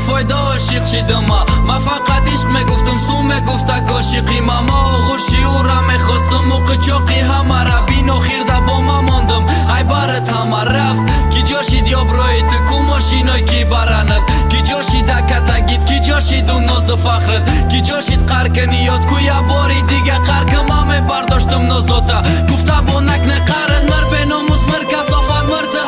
فایده عاشق شدم ما فقط عشق میگفتم سو میگفت عاشقی ما آغوشی او را میخواستم و قچاقی همه را بین و خیر ده با ما ماندم ای بارت همه رفت کی جاشید یا برای تو کو ماشینای کی براند کی جاشید کتگید کی جاشید و ناز فخرت کی جاشید قرکنی یاد کو یا باری دیگه قرکم همه برداشتم نازاتا گفته با نکنه قرن مر به ناموز مر کسافت مر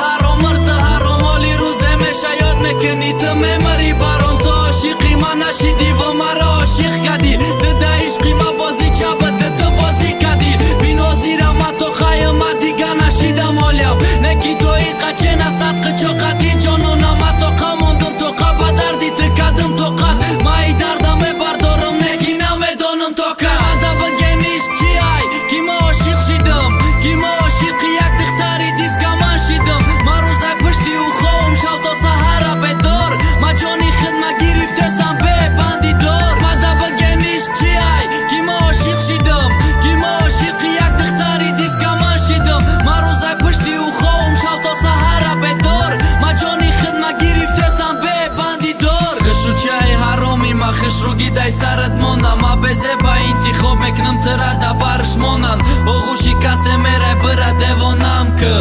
حرام حالی روزه میشه یاد میکنی تو میمری برام تو عاشقی من نشیدی و مرا عاشق کردی ده عشقی ما بازی چابت تو بازی کردی بینازی را ما تو خواهیم دیگه نشیدم حالیم نکی تو ای قچه نصد قچه قدی جانونا ما تو قماندم تو قبا دردی تکدم تو قد ما ای دردم بردارم نکی نمیدانم تو که ادا بگنیش چی ای کی ما عاشق شدم کی ما عاشقی یک دختری دیسکا من شدم ما روزای پشتی و خوام شو تا سهر بدار ما جانی خدمت گرفته سم به بندی دار ما دا بگنیش چی ای کی ما عاشق شدم کی ما عاشقی یک دختری دیسکا من شدم ما روزای پشتی و خوام شو تا سهر بدار ما جانی خدمت گرفته سم به بندی دار خشو چای حرامی ما خش رو گیدای سرت مونم ما بزه با انتخاب میکنم تره دا برش مونن آغوشی کسی میره بره دیوانم که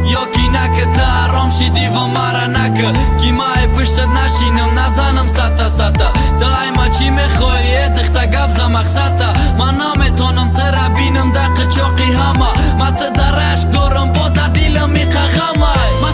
یا کی نکه تا حرام شدی و مرا نکه کی ما ای پشتت نشینم نزنم ستا دای ما چی میخوایی دختا گبزا مقصد من نمیتونم تره بینم دقیق چاقی همه ما تا درشک دارم با تا دیلم میقه غمه ما